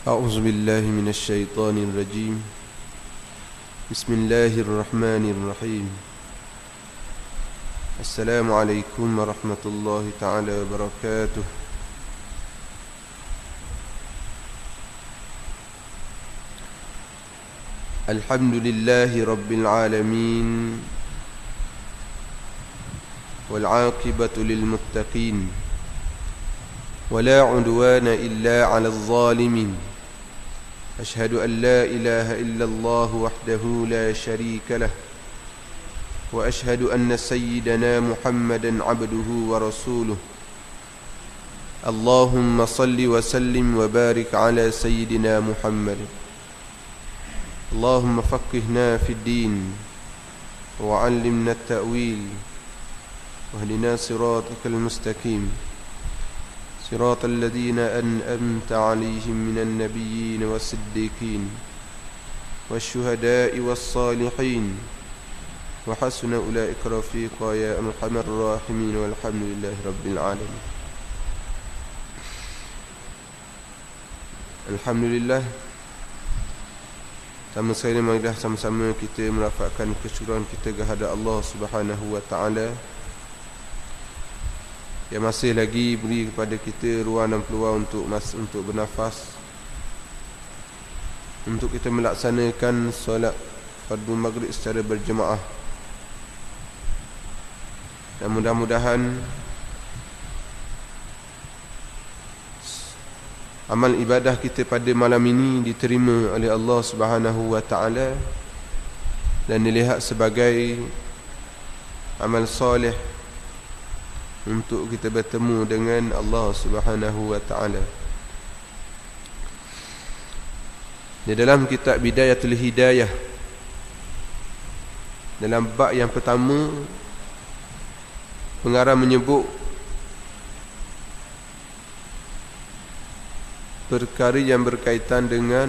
أعوذ بالله من الشيطان الرجيم. بسم الله الرحمن الرحيم. السلام عليكم ورحمة الله تعالى وبركاته. الحمد لله رب العالمين، والعاقبة للمتقين، ولا عدوان إلا على الظالمين. أشهد أن لا إله إلا الله وحده لا شريك له، وأشهد أن سيدنا محمدا عبده ورسوله. اللهم صل وسلم وبارك على سيدنا محمد. اللهم فقهنا في الدين، وعلمنا التأويل، واهدنا صراطك المستقيم، صراط الذين أنعمت عليهم من النبيين والصديقين والشهداء والصالحين، وحسن أولئك رفيقا يا أرحم الراحمين، والحمد لله رب العالمين. Alhamdulillah, sama-sama kita merafakkan kesyukuran kita kepada Allah Subhanahu wa taala yang masih lagi beri kepada kita ruang dan peluang untuk bernafas, untuk kita melaksanakan solat fardu maghrib secara berjemaah. Dan mudah-mudahan amal ibadah kita pada malam ini diterima oleh Allah Subhanahu wa taala dan dilihat sebagai amal soleh untuk kita bertemu dengan Allah Subhanahu wa taala. Di dalam kitab Bidayatul Hidayah, dalam bab yang pertama, pengarang menyebut perkara yang berkaitan dengan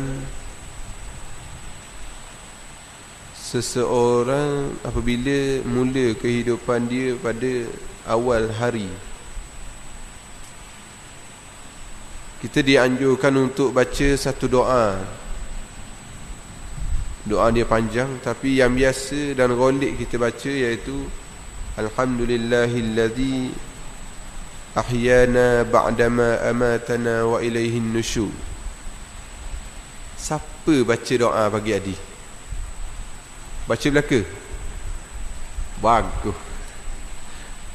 seseorang apabila mula kehidupan dia pada awal hari. Kita dianjurkan untuk baca satu doa. Doa dia panjang, tapi yang biasa dan ghalib kita baca iaitu Alhamdulillahillazi ahyana ba'dama amatana wa ilaihin nusyur. Siapa baca doa pagi tadi? Baca belaka? Bagus.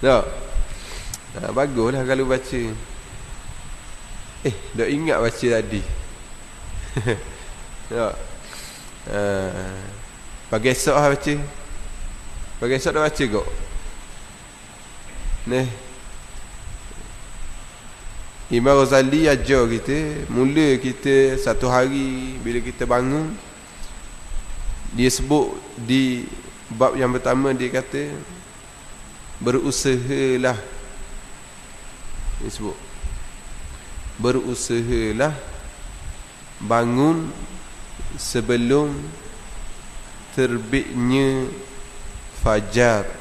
Tak? Baguslah kalau baca. Dah ingat baca tadi. Tak? Pagi esok lah baca. Pagi esok dah baca kok. Imam Ghazali ajar kita, mula kita satu hari bila kita bangun, dia sebut di bab yang pertama, dia kata berusahalah, dia sebut berusahalah bangun sebelum terbitnya fajar.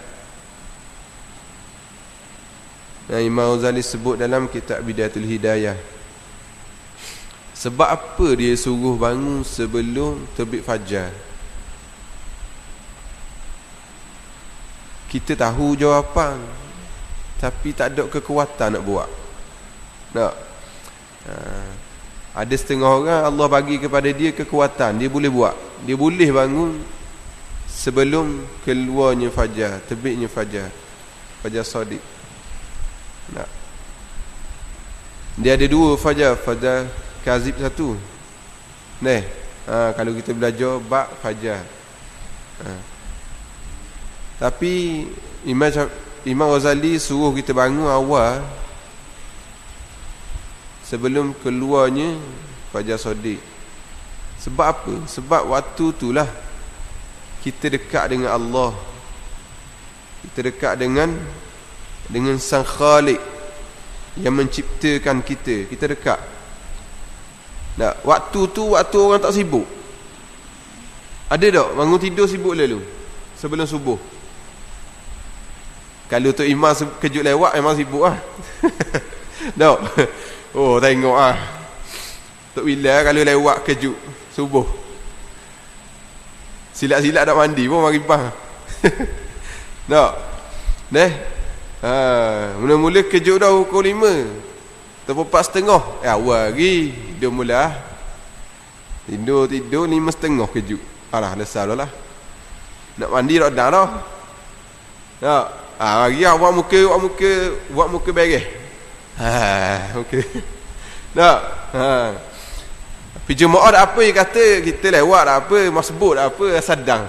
Imam Ghazali sebut dalam kitab Bidayatul Hidayah, sebab apa dia suruh bangun sebelum terbit fajar? Kita tahu jawapan, tapi tak ada kekuatan nak buat. Tak? Ada setengah orang Allah bagi kepada dia kekuatan, dia boleh buat, dia boleh bangun sebelum keluarnya fajar, terbitnya fajar, fajar shadiq. Tak? Dia ada dua fajar, fajar kazib satu. Kalau kita belajar bab fajar. Tapi Imam Ghazali suruh kita bangun awal sebelum keluarnya fajar shadiq. Sebab apa? Sebab waktu itulah kita dekat dengan Allah, kita dekat dengan Sang Khalik yang menciptakan kita. Kita dekat. Waktu tu waktu orang tak sibuk. Ada tak bangun tidur sibuk lalu sebelum subuh? Kalau Tok Imam kejut lewat memang sibuk lah. Tak? Oh, tengok ah. Tok Bila kalau lewat kejut subuh, silap-silap nak mandi pun mari bang. Tak. Mula-mula kejut dah pukul 5 atau 4:30. Awal lagi dia mula tidur 5:30 kejut. Alah lesar dah lah. Nak mandi dah dah. Tak. Mari buat muka beres. Okey. Tak. Pergi jemaah dah apa yang kata kita lewat dah apa, masbut dah apa, sadang.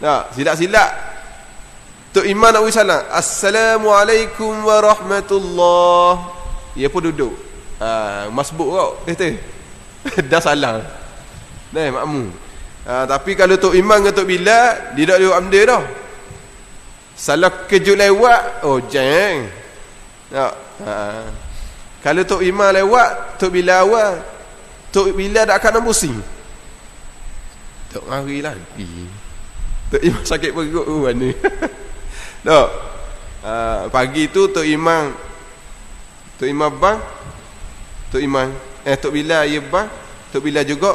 Tak, silap-silap Tok Imam nak salam. Assalamualaikum warahmatullahi. Dia pun duduk. Masbuk kau. Dah salam. Makmum. Tapi kalau Tok Imam dengan Tok Bilal, dia tak lewat benda dah. Salah kejut lewat, jeng. Tak. Kalau Tok Imam lewat, Tok Bilal awal, Tok Bilal tak akan pusing. Tok hari lagi. Tok Imam sakit perut mana. Tak. Pagi tu Tok Imam bang. Tok Bilal ya bang. Tok Bilal juga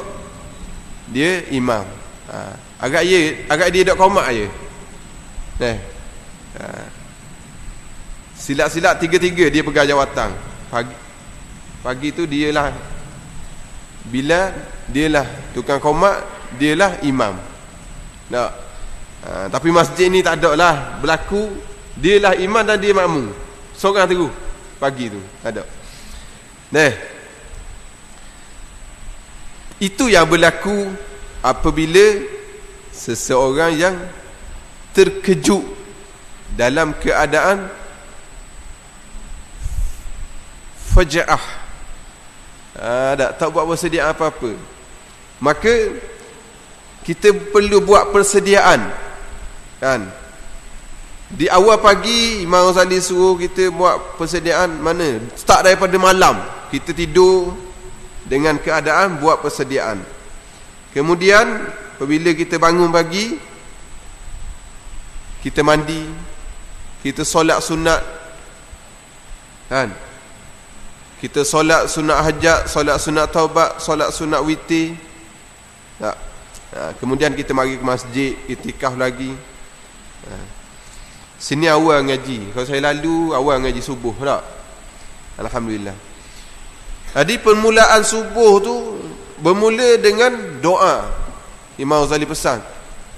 dia imam. Agak dia dok komak je. Silap-silap tiga-tiga dia pegang jawatan. Pagi tu dialah Bilal, dialah tukang komak, dialah imam. Tak. Tapi masjid ni tak ada lah berlaku dialah imam dan dia makmum. Seorang terus pagi tu tak ada. Itu yang berlaku apabila seseorang yang terkejut dalam keadaan faja'ah, tak buat persediaan apa-apa, maka kita perlu buat persediaan kan. Di awal pagi Imam Ghazali suruh kita buat persediaan mana? Start daripada malam kita tidur dengan keadaan buat persediaan. Kemudian apabila kita bangun pagi, kita mandi, kita solat sunat kan. Kita solat sunat hajat, solat sunat taubat, solat sunat witir. Tak. Kemudian kita mari ke masjid, iktikaf lagi. Sini awal ngaji. Kalau saya lalu awal ngaji subuh tak? Alhamdulillah. Jadi permulaan subuh tu bermula dengan doa. Imam Ghazali pesan,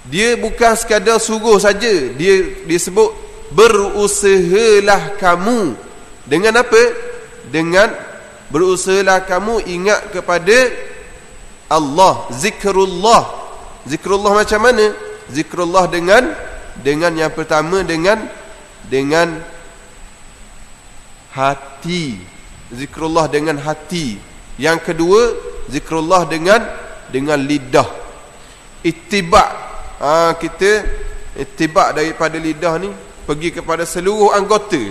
dia bukan sekadar suruh saja, dia sebut berusahalah kamu dengan apa? Dengan berusahalah kamu ingat kepada Allah, zikrullah. Zikrullah macam mana? Zikrullah dengan yang pertama dengan hati. Zikrullah dengan hati. Yang kedua, zikrullah dengan lidah. Ittiba'. Kita ittiba' daripada lidah ni pergi kepada seluruh anggota.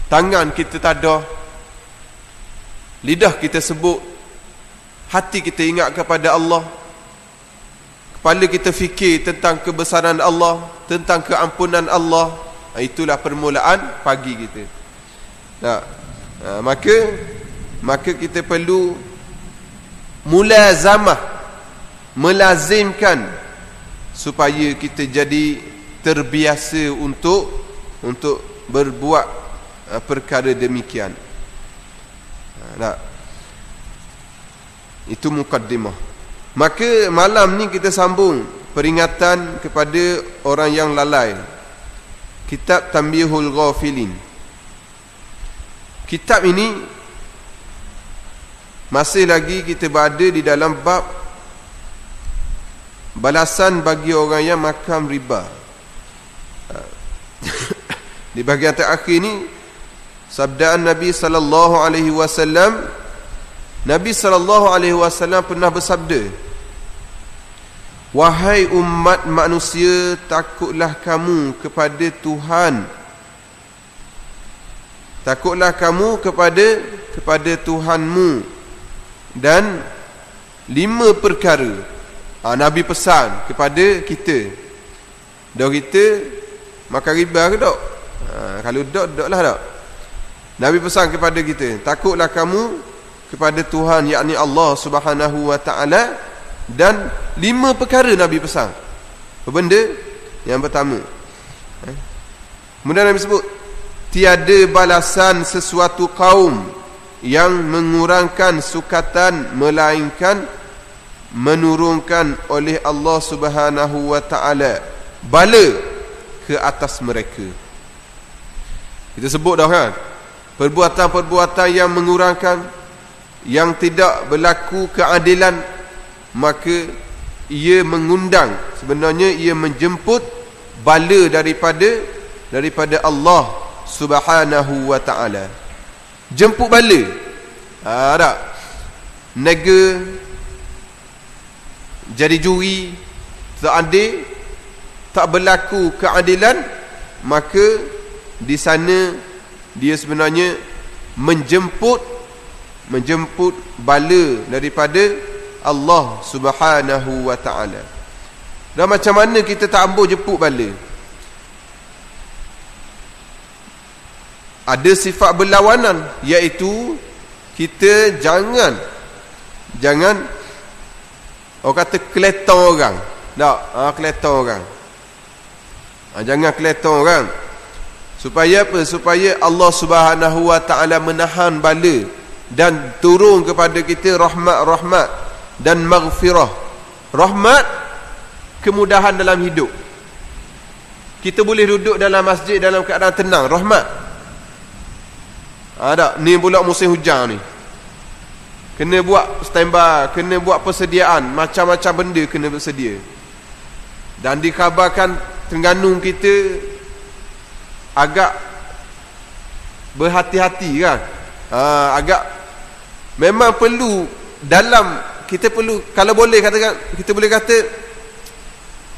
Tangan kita tadah, lidah kita sebut, hati kita ingat kepada Allah, kepala kita fikir tentang kebesaran Allah, tentang keampunan Allah. Itulah permulaan pagi kita. Maka kita perlu mulazamah, melazimkan supaya kita jadi terbiasa untuk berbuat perkara demikian. Itu mukaddimah. Maka malam ni kita sambung peringatan kepada orang yang lalai. Kitab Tanbihul Ghafilin. Kitab ini masih lagi kita berada di dalam bab balasan bagi orang yang makan riba. Di bahagian terakhir ni sabdaan Nabi sallallahu alaihi wasallam. Nabi sallallahu alaihi wasallam pernah bersabda, wahai umat manusia, takutlah kamu kepada Tuhan. Takutlah kamu kepada Tuhanmu dan 5 perkara. Nabi pesan kepada kita. Dah kita makan riba ke tak? Kalau tak lah tak. Nabi pesan kepada kita, takutlah kamu kepada Tuhan, yakni Allah Subhanahu wa ta'ala. Dan 5 perkara Nabi pesan. Apa benda? Yang pertama, kemudian Nabi sebut, tiada balasan sesuatu kaum yang mengurangkan sukatan melainkan menurunkan oleh Allah Subhanahu wa ta'ala bala ke atas mereka. Kita sebut dah kan, perbuatan-perbuatan yang mengurangkan, yang tidak berlaku keadilan, maka ia mengundang, sebenarnya ia menjemput bala daripada Allah Subhanahu wa ta'ala. Jemput bala. Tak nega, jadi juri, tak adil, tak berlaku keadilan, maka di sana dia sebenarnya menjemput bala daripada Allah Subhanahu wa ta'ala. Dan macam mana kita tak ambil jemput bala? Ada sifat berlawanan, iaitu kita jangan orang kata keleton orang. Tak, keleton orang. Jangan keleton orang. Supaya apa? Supaya Allah Subhanahu wa ta'ala menahan bala dan turun kepada kita rahmat dan maghfirah. Rahmat, kemudahan dalam hidup. Kita boleh duduk dalam masjid dalam keadaan tenang, rahmat. Tak, ni pula musim hujan ni, kena buat standby, kena buat persediaan, macam-macam benda kena bersedia. Dan dikhabarkan Terengganu kita agak berhati-hati kan. Agak memang perlu dalam, kita perlu, kalau boleh katakan, kita boleh kata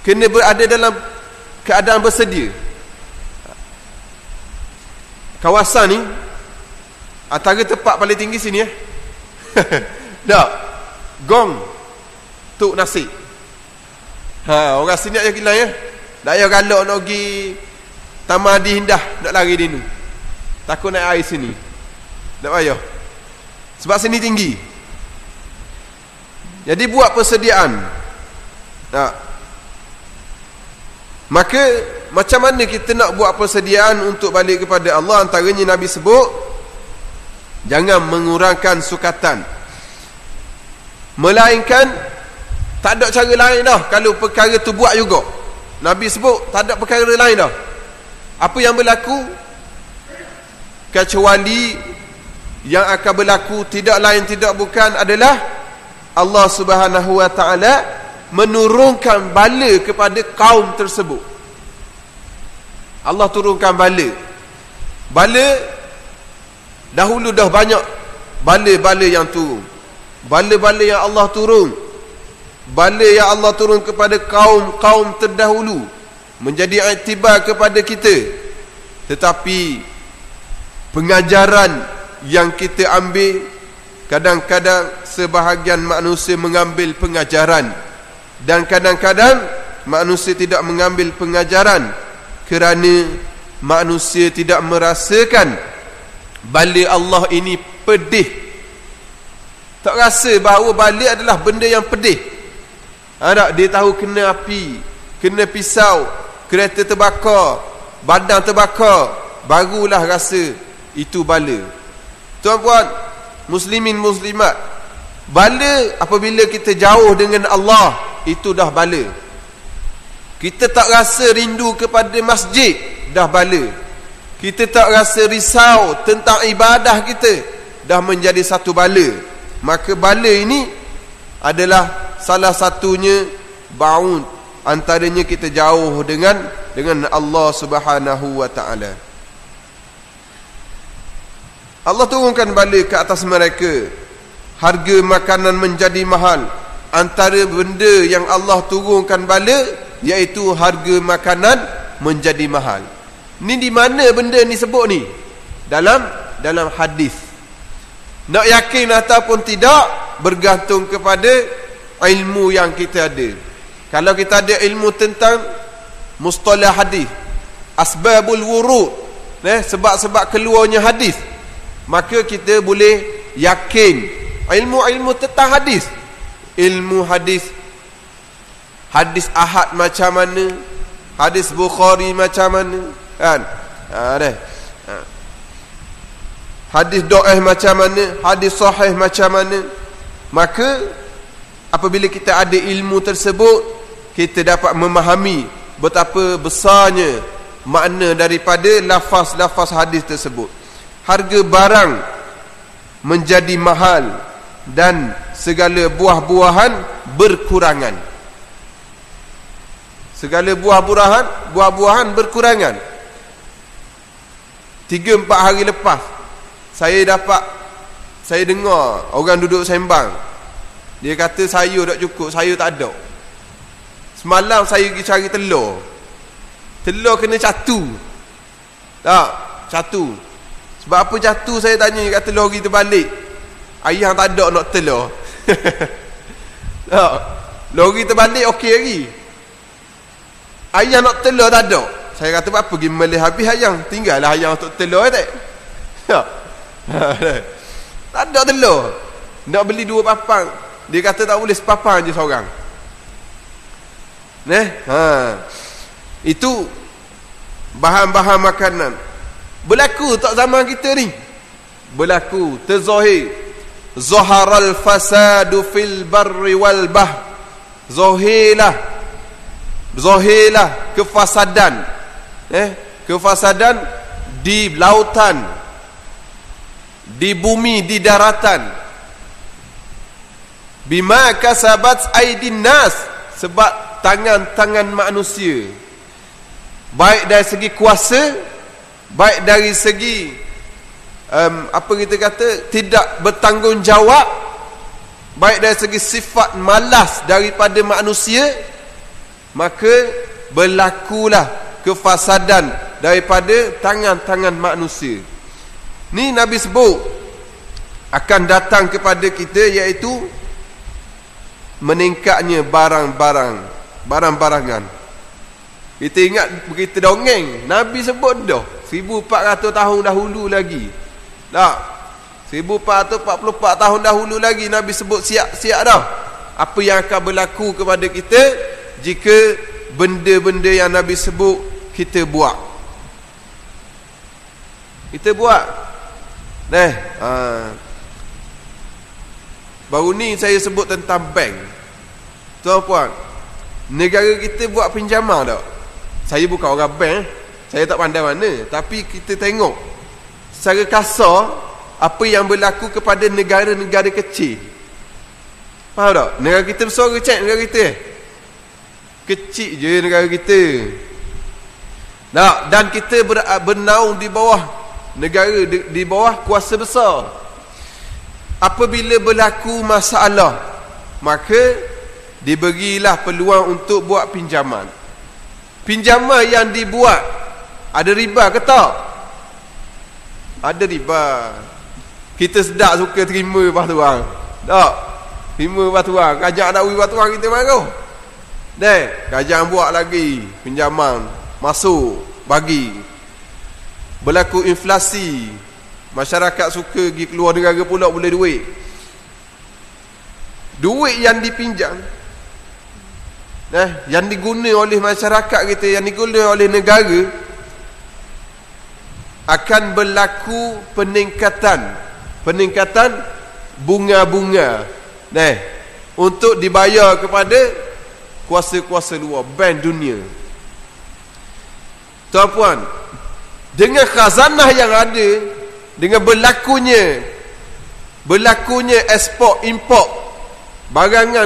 kena berada dalam keadaan bersedia. Kawasan ni antara tempat paling tinggi sini tak, gong tuk nasi. Orang sini nak gila ya. Tak payah galak nak pergi Taman Hadi Indah, nak lari di ni, takut naik air sini. Tak payah, sebab sini tinggi. Jadi buat persediaan. Maka macam mana kita nak buat persediaan untuk balik kepada Allah? Antaranya Nabi sebut, jangan mengurangkan sukatan, melainkan tak ada cara lain dah. Kalau perkara tu buat juga, Nabi sebut tak ada perkara lain dah. Apa yang berlaku, kecuali yang akan berlaku tidak lain tidak bukan adalah Allah Subhanahu wa ta'ala menurunkan bala kepada kaum tersebut. Allah turunkan bala. Bala dahulu dah banyak bala-bala yang turun. Bala-bala yang Allah turun, bala yang Allah turun kepada kaum-kaum terdahulu, menjadi iktibar kepada kita. Tetapi pengajaran yang kita ambil, kadang-kadang sebahagian manusia mengambil pengajaran, dan kadang-kadang manusia tidak mengambil pengajaran kerana manusia tidak merasakan bala Allah ini pedih. Tak rasa bahawa bala adalah benda yang pedih. Tak, dia tahu kena api, kena pisau, kereta terbakar, badan terbakar, barulah rasa itu bala. Tuan-puan, muslimin muslimat, bala apabila kita jauh dengan Allah, itu dah bala. Kita tak rasa rindu kepada masjid, dah bala. Kita tak rasa risau tentang ibadah kita, dah menjadi satu bala. Maka bala ini adalah salah satunya baun, antaranya kita jauh dengan Allah Subhanahu wa ta'ala. Allah turunkan bala ke atas mereka. Harga makanan menjadi mahal. Antara benda yang Allah turunkan bala, iaitu harga makanan menjadi mahal. Ni di mana benda ni sebut ni? Dalam hadis. Nak yakin ataupun tidak bergantung kepada ilmu yang kita ada. Kalau kita ada ilmu tentang mustalah hadis, asbabul wurud, sebab-sebab keluarnya hadis, maka kita boleh yakin ilmu-ilmu tentang hadis. Ilmu hadis, hadis ahad macam mana, hadis Bukhari macam mana, kan? Hadis dhaif macam mana, hadis sahih macam mana. Maka apabila kita ada ilmu tersebut, kita dapat memahami betapa besarnya makna daripada lafaz-lafaz hadis tersebut. Harga barang menjadi mahal dan segala buah-buahan berkurangan. Segala buah-buahan berkurangan. 3-4 hari lepas saya dengar orang duduk sembang. Dia kata sayur tak cukup, sayur tak ada. Semalam saya pergi cari telur. Telur kena catu. Tak, catu. Sebab apa catu saya tanya kat telur kita balik. Ayah tak ada nak telur. Tak. Lori terbalik okey lagi. Ayah nak telur tak ada. Saya kata apa pergi melih habis ayam. Tinggallah ayam untuk telur tak. Tak ada telur. Nak beli 2 papang. Dia kata tak boleh sepapang je seorang. Itu bahan-bahan makanan. Berlaku tak zaman kita ni? Berlaku, terzahir. Zaharal fasadu fil barri wal bahr. Zahirlah kefasadan. Kefasadan di lautan, di bumi, di daratan. Bima kasabat aidin nas, sebab tangan-tangan manusia. Baik dari segi kuasa, baik dari segi apa kita kata, tidak bertanggungjawab, baik dari segi sifat malas daripada manusia, maka berlakulah kefasadan daripada tangan-tangan manusia. Ni Nabi sebut akan datang kepada kita, iaitu meningkatnya barang-barangan. Kita ingat berita dongeng, Nabi sebut dah 1400 tahun dahulu lagi. Tak, 1444 tahun dahulu lagi Nabi sebut siap-siap dah apa yang akan berlaku kepada kita jika benda-benda yang Nabi sebut kita buat. Baru ni saya sebut tentang bank. Tuan-puan, negara kita buat pinjaman tak? Saya bukan orang bank, saya tak pandai mana, tapi kita tengok secara kasar apa yang berlaku kepada negara-negara kecil. Faham tak? Negara kita besar ke kecil negara kita? Kecil je negara kita. Dan kita bernaung di bawah negara, di bawah kuasa besar. Apabila berlaku masalah, maka diberilah peluang untuk buat pinjaman. Pinjaman yang dibuat ada riba ke tak? Ada riba. Kita sedap suka terima batuan. Tak? Terima batuan. Kajak nak beri batuan kita marah. Kajak buat lagi pinjaman, masuk, bagi. Berlaku inflasi. Masyarakat suka pergi keluar negara pula boleh duit. Duit yang dipinjam, yang diguna oleh masyarakat kita, yang diguna oleh negara, akan berlaku peningkatan bunga-bunga untuk dibayar kepada kuasa-kuasa luar, bank dunia. Tuan-puan, dengan khazanah yang ada, dengan berlakunya ekspor import barangan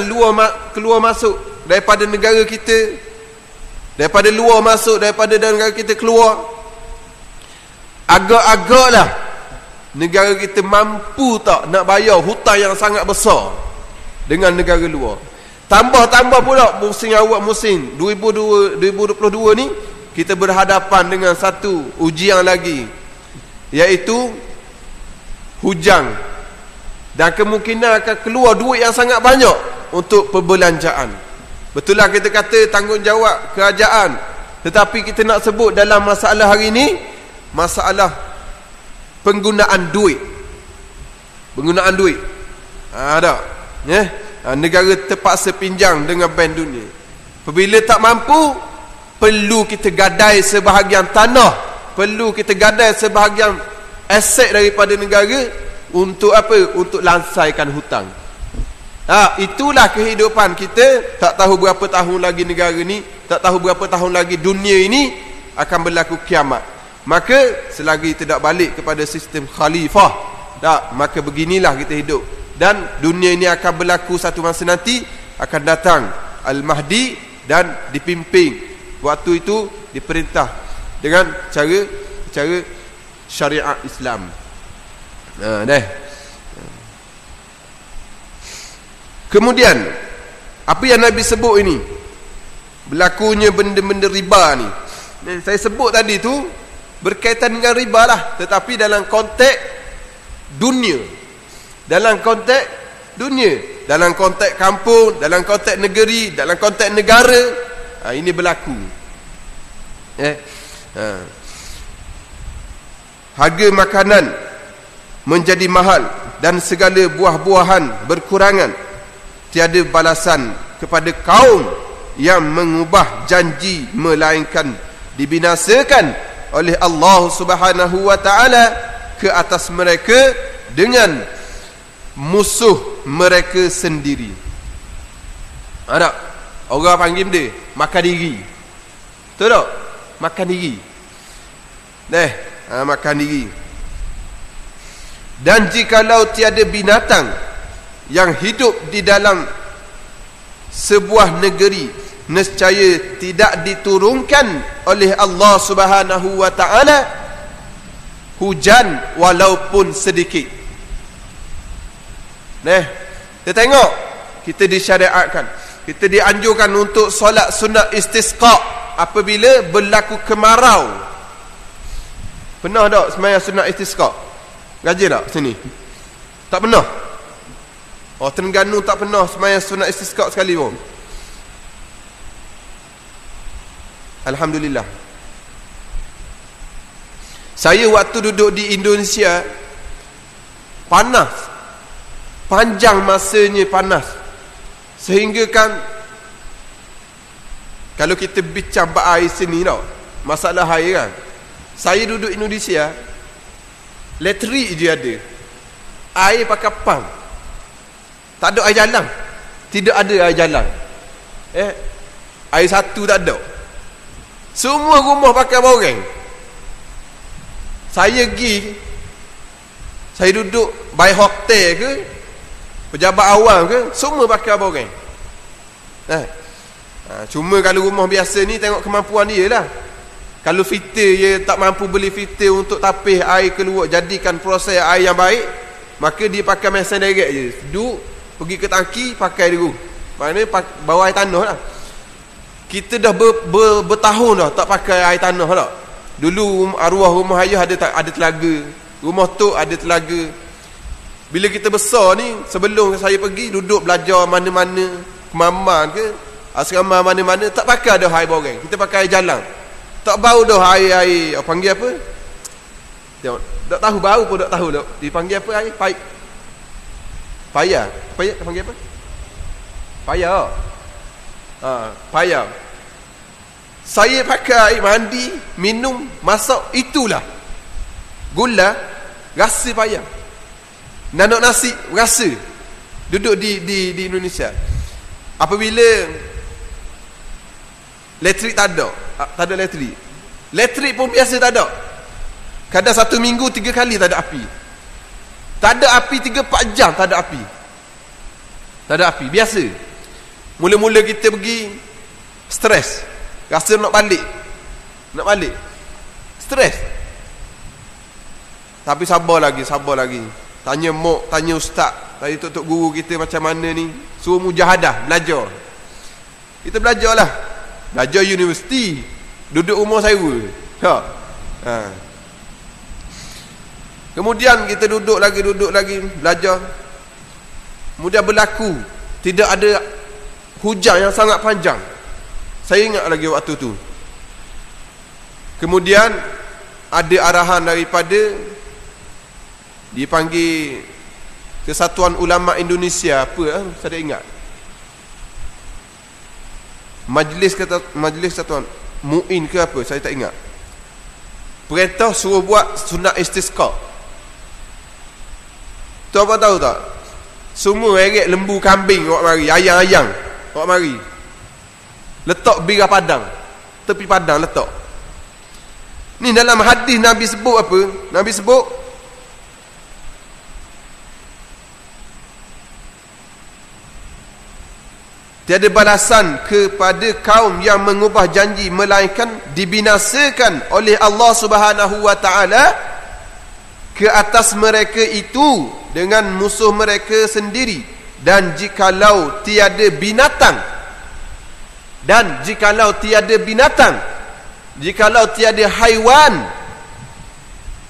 keluar masuk daripada negara kita, daripada luar masuk daripada negara kita keluar, agak-agaklah negara kita mampu tak nak bayar hutang yang sangat besar dengan negara luar. Tambah pula musim 2022 ni kita berhadapan dengan satu ujian lagi, iaitu hujang, dan kemungkinan akan keluar duit yang sangat banyak untuk perbelanjaan. Betul lah kita kata tanggungjawab kerajaan, tetapi kita nak sebut dalam masalah hari ini, masalah penggunaan duit. Tak. Negara terpaksa pinjam dengan Bank Dunia. Apabila tak mampu, perlu kita gadai sebahagian tanah, perlu kita gadai sebahagian aset daripada negara untuk apa? Untuk lansaikan hutang. Itulah kehidupan kita. Tak tahu berapa tahun lagi negara ni, tak tahu berapa tahun lagi dunia ini akan berlaku kiamat. Maka selagi tidak balik kepada sistem khalifah, maka beginilah kita hidup. Dan dunia ini akan berlaku satu masa nanti, akan datang Al-Mahdi dan dipimpin. Waktu itu diperintah dengan cara syariat Islam. Kemudian apa yang Nabi sebut ini, berlakunya benda-benda riba ni. Saya sebut tadi tu berkaitan dengan riba lah, tetapi dalam konteks dunia. Dalam konteks dunia, dalam konteks kampung, dalam konteks negeri, dalam konteks negara, ini berlaku. Harga makanan menjadi mahal dan segala buah-buahan berkurangan. Tiada balasan kepada kaum yang mengubah janji melainkan dibinasakan oleh Allah Subhanahu wa taala ke atas mereka dengan musuh mereka sendiri. Ada orang panggil dia makan diri. Betul tak? Makan diri. Makan diri. Dan jikalau tiada binatang yang hidup di dalam sebuah negeri, nescaya tidak diturunkan oleh Allah Subhanahu wa taala hujan walaupun sedikit. Kita tengok, kita disyariatkan, kita dianjurkan untuk solat sunat istisqa apabila berlaku kemarau. Pernah tak sembahyang sunat istisqa? Rajin tak sini? Tak pernah? Terengganu tak pernah sembahyang sunat istisqa sekali pun. Alhamdulillah. Saya waktu duduk di Indonesia, panas, panjang masanya panas, sehingga kan kalau kita bincang bab air sini tau, masalah air kan, saya duduk Indonesia, elektrik je ada, air pakai pam, tak ada air jalan, tidak ada air jalan, air satu tak ada, semua rumah pakai borang. Saya duduk by hotel ke, pejabat awam ke, semua pakai borang. Cuma kalau rumah biasa ni tengok kemampuan dia lah. Kalau fitur dia tak mampu beli fitur untuk tapis air keluar, jadikan proses air yang baik, maka dia pakai mesin direct je. Duduk, pergi ke tangki, pakai dulu. Maknanya bawa air tanah lah. Kita dah bertahun dah tak pakai air tanah lah. Dulu arwah rumah ayah ada telaga, rumah tok ada telaga. Bila kita besar ni, sebelum saya pergi duduk belajar mana-mana kemaman ke asrama mana-mana, tak pakai dah air borang, kita pakai air jalan. Tak bau dah air panggil apa? Tengok, tak tahu bau pun tak tahu dah. Dipanggil apa air? Payah. Panggil apa? Payah. Payah. Saya pakai air mandi, minum, masak, itulah. Gula, rasa payah. Nanok nasi, rasa. Duduk di Indonesia. Apabila elektrik tak ada elektrik. Elektrik pun biasa tak ada. Kadang 1 minggu 3 kali tak ada api. Tak ada api 3-4 jam tak ada api. Tak ada api, biasa. Mula-mula kita pergi stres. Rasa nak balik. Stres. Tapi sabar lagi. Tanya mok, tanya ustaz, tanya tok guru kita macam mana ni. Suruh mujahadah, belajar. Kita belajarlah. Belajar universiti. Duduk rumah sewa. Kemudian kita duduk lagi belajar. Kemudian berlaku tidak ada hujan yang sangat panjang. Saya ingat lagi waktu tu. Kemudian ada arahan daripada dipanggil Kesatuan Ulama Indonesia apa saya ingat. Majlis Kesatuan Muin ke apa saya tak ingat. Perintah suruh buat sunat istisqa. Tu apa tahu tak? Semua eret lembu kambing awak mari, ayang-ayang awak mari. Letak birah padang, tepi padang letak. Ni dalam hadis Nabi sebut apa? Nabi sebut tiada balasan kepada kaum yang mengubah janji melainkan dibinasakan oleh Allah Subhanahu wa taala ke atas mereka itu dengan musuh mereka sendiri. Dan jikalau tiada binatang, jikalau tiada haiwan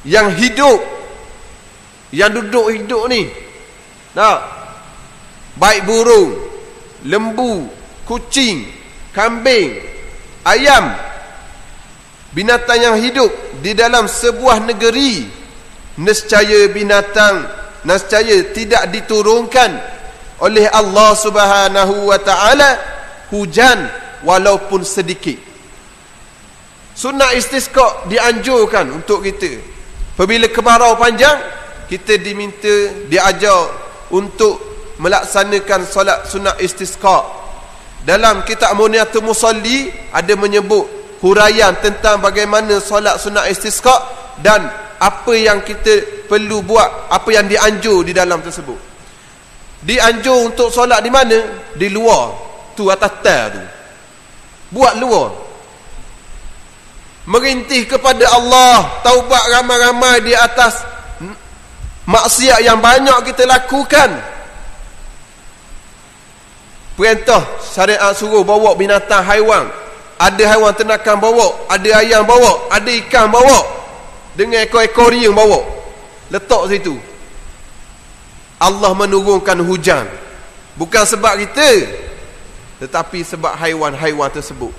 yang hidup, yang duduk hidup ni, baik burung, lembu, kucing, kambing, ayam, binatang yang hidup di dalam sebuah negeri, nescaya tidak diturunkan oleh Allah Subhanahu wa taala hujan walaupun sedikit. Sunat istisqa dianjurkan untuk kita. Apabila kemarau panjang, kita diajar untuk melaksanakan solat sunat istisqa. Dalam kitab Muniyatul Musalli ada menyebut huraian tentang bagaimana solat sunat istisqa dan apa yang kita perlu buat, apa yang dianjur di dalam tersebut. Dianjur untuk solat di mana? Di luar tu, atas tar tu. Buat luar. Merintih kepada Allah, taubat ramai-ramai di atas maksiat yang banyak kita lakukan. Perintah syariat suruh bawa binatang haiwan. Ada haiwan ternakan bawa, ada ayam bawa, ada ikan bawa, dengan ekor-ekor yang bawa, letak situ. Allah menurunkan hujan bukan sebab kita, tetapi sebab haiwan-haiwan tersebut.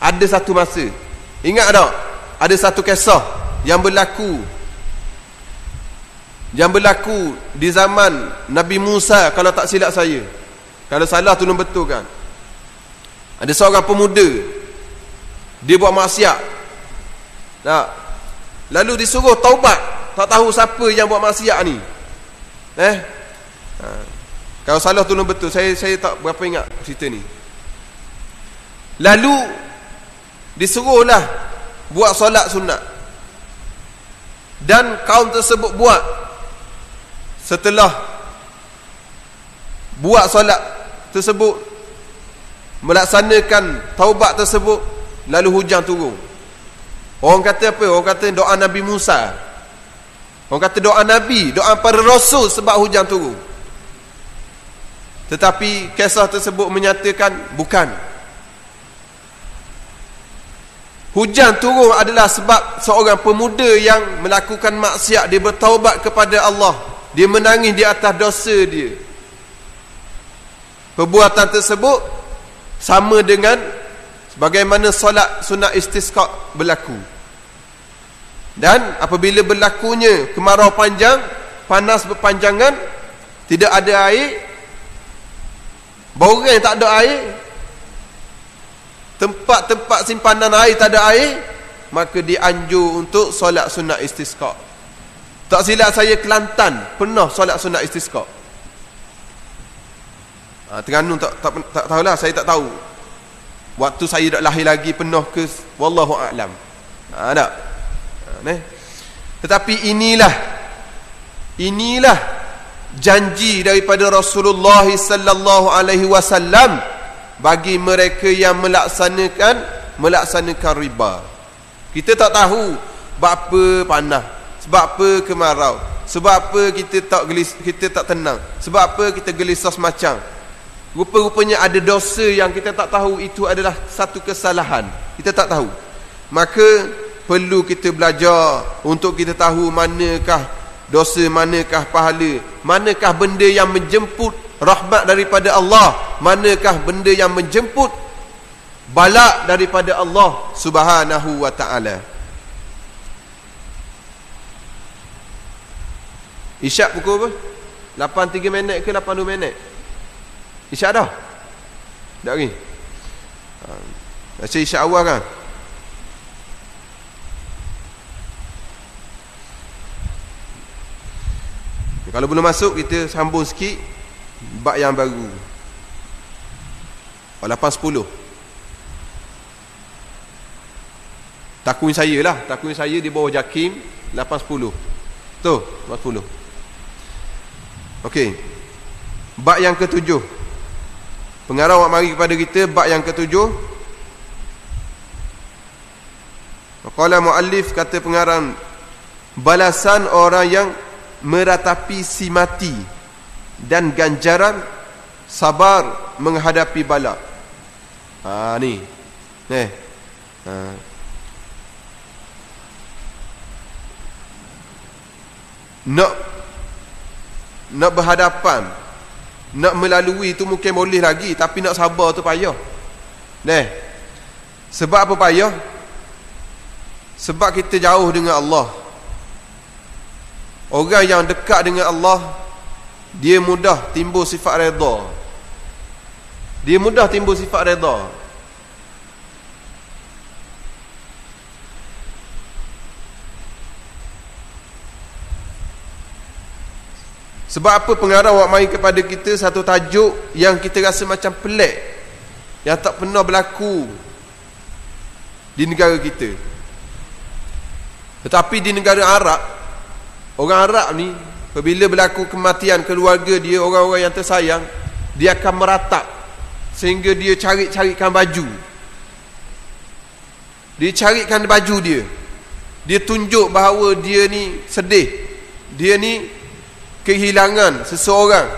Ada satu masa, ingat tak? Ada satu kisah yang berlaku di zaman Nabi Musa, kalau tak silap saya. Kalau salah tolong betulkan. Ada seorang pemuda, dia buat maksiat. Lalu disuruh taubat. Tak tahu siapa yang buat maksiat ni. Kalau salah tolong betul. Saya tak berapa ingat cerita ni. Lalu disuruhlah buat solat sunat. Dan kaum tersebut buat. Setelah buat solat tersebut, melaksanakan taubat tersebut, lalu hujan turun. Orang kata apa? Orang kata doa Nabi Musa. Orang kata doa Nabi, doa para Rasul sebab hujan turun. Tetapi kisah tersebut menyatakan bukan. Hujan turun adalah sebab seorang pemuda yang melakukan maksiat, dia bertaubat kepada Allah. Dia menangis di atas dosa dia. Perbuatan tersebut sama dengan bagaimana solat sunat istisqa berlaku. Dan apabila berlakunya kemarau panjang, panas berpanjangan, tidak ada air, borang tak ada air, tempat-tempat simpanan air tak ada air, maka dianjur untuk solat sunat istisqa. Tak silap saya, Kelantan pernah solat sunat istisqa. Terengganu tak tahulah, saya tak tahu. Waktu saya tak lahir lagi pernah ke, wallahu a'lam. Tak. Tetapi inilah janji daripada Rasulullah sallallahu alaihi wasallam bagi mereka yang melaksanakan riba. Kita tak tahu sebab apa panas, sebab apa kemarau, sebab apa kita tak tenang, sebab apa kita gelisah semacam. Rupa-rupanya ada dosa yang kita tak tahu, itu adalah satu kesalahan. Kita tak tahu. Maka perlu kita belajar untuk kita tahu manakah dosa, manakah pahala, manakah benda yang menjemput rahmat daripada Allah, manakah benda yang menjemput bala daripada Allah Subhanahu wa ta'ala. Isyak pukul apa? 8.3 minit ke 8.2 minit? Isyak dah? Tak lagi? Macam isyak awal kan? Kalau belum masuk, kita sambung sikit bab yang baru. 8.10. Takwin saya lah. Takwin saya di bawah JAKIM 8.10. Tu 8.10. Okey. Bab yang ke-7. Pengarang awak mari kepada kita bab yang ke-7. Qala muallif, kata pengarang, balasan orang yang meratapi si mati dan ganjaran sabar menghadapi bala. Ni. Nak berhadapan, nak melalui tu mungkin boleh lagi, tapi nak sabar tu payah. Sebab apa payah? Sebab kita jauh dengan Allah. Orang yang dekat dengan Allah, dia mudah timbul sifat redha. Dia mudah timbul sifat redha. Sebab apa pengarang awak mari kepada kita satu tajuk yang kita rasa macam pelik, yang tak pernah berlaku di negara kita. Tetapi di negara Arab, orang Arab ni apabila berlaku kematian keluarga dia, orang-orang yang tersayang, dia akan meratap sehingga dia carikan baju. Dia carikan baju dia. Dia tunjuk bahawa dia ni sedih. Dia ni kehilangan seseorang.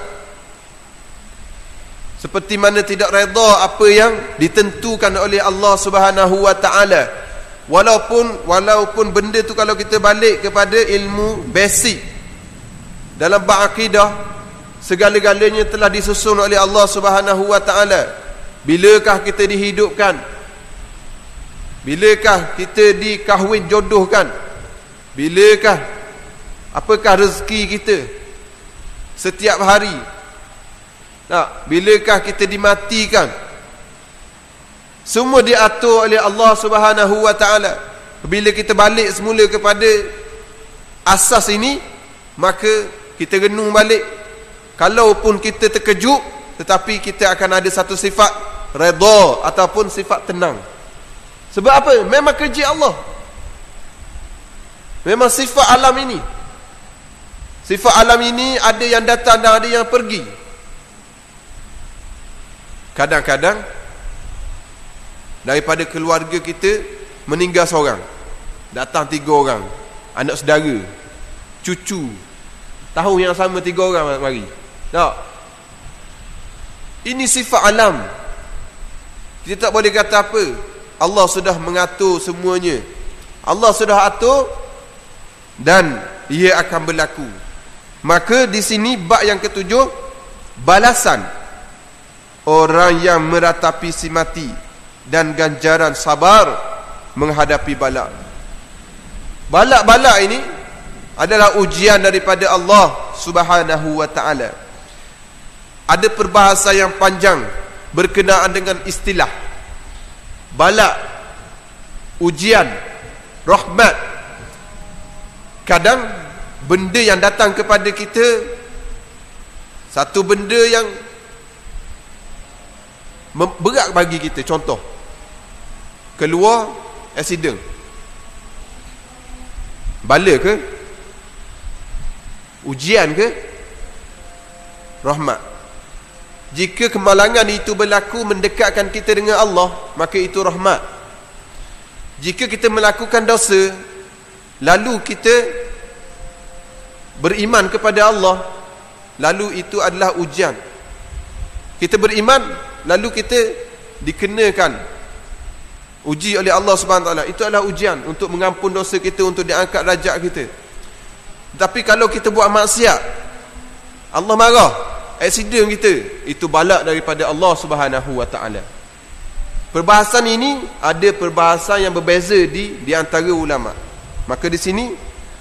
Seperti mana tidak redha apa yang ditentukan oleh Allah Subhanahu wa taala. Walaupun benda tu, kalau kita balik kepada ilmu basic dalam bab akidah, segala-galanya telah disusun oleh Allah Subhanahu wa taala. Bilakah kita dihidupkan? Bilakah kita dikahwin jodohkan? Apakah rezeki kita setiap hari? Bilakah kita dimatikan? Semua diatur oleh Allah Subhanahu wa taala. Bila kita balik semula kepada asas ini, maka kita renung balik. Kalaupun kita terkejut, tetapi kita akan ada satu sifat redha ataupun sifat tenang. Sebab apa? Memang kerja Allah. Memang sifat alam ini. Sifat alam ini ada yang datang dan ada yang pergi. Kadang-kadang daripada keluarga kita meninggal seorang, datang 3 orang, anak saudara, cucu, tahun yang sama 3 orang mari. Tak? Ini sifat alam. Kita tak boleh kata apa. Allah sudah mengatur semuanya. Allah sudah atur dan ia akan berlaku. Maka di sini bab yang ke-7, balasan orang yang meratapi si mati dan ganjaran sabar menghadapi bala. Bala-bala ini adalah ujian daripada Allah Subhanahu wa taala. Ada perbahasan yang panjang berkenaan dengan istilah bala, ujian, rahmat. Kadang benda yang datang kepada kita, satu benda yang berat bagi kita. Contoh, keluar accident, bala ke? Ujian ke? Rahmat. Jika kemalangan itu berlaku mendekatkan kita dengan Allah, maka itu rahmat. Jika kita melakukan dosa, lalu kita beriman kepada Allah, lalu itu adalah ujian. Kita beriman, lalu kita dikenakan uji oleh Allah Subhanahu Wa Taala. Itu adalah ujian untuk mengampun dosa kita, untuk diangkat darjat kita. Tapi kalau kita buat maksiat, Allah marah, aksiden kita, itu bala daripada Allah Subhanahu Wa Taala. Perbahasan ini ada perbahasan yang berbeza di antara ulama. Maka di sini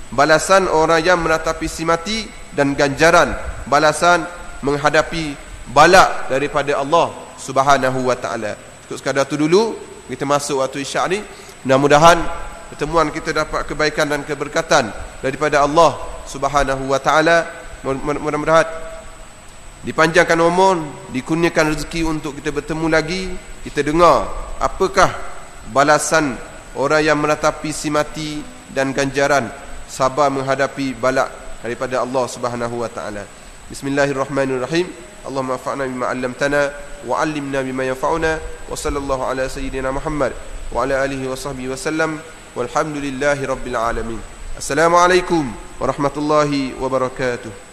balasan orang yang meratapi si mati dan ganjaran balasan menghadapi bala daripada Allah Subhanahu wa taala. Cukup sekadar tu dulu, kita masuk waktu isyak ni. Mudah-mudahan pertemuan kita dapat kebaikan dan keberkatan daripada Allah Subhanahu wa taala. Mudah-mudahan dipanjangkan umur, dikurniakan rezeki untuk kita bertemu lagi, kita dengar apakah balasan orang yang meratapi si mati dan ganjaran sabar menghadapi bala daripada Allah Subhanahu wa taala. Bismillahirrahmanirrahim. Allahumma anfa'na bima 'allamtana wa 'allimna bima yanfa'una wa sallallahu ala sayyidina Muhammad wa ala alihi wa sahbihi wa sallam walhamdulillahi rabbil alamin. Assalamualaikum warahmatullahi wabarakatuh.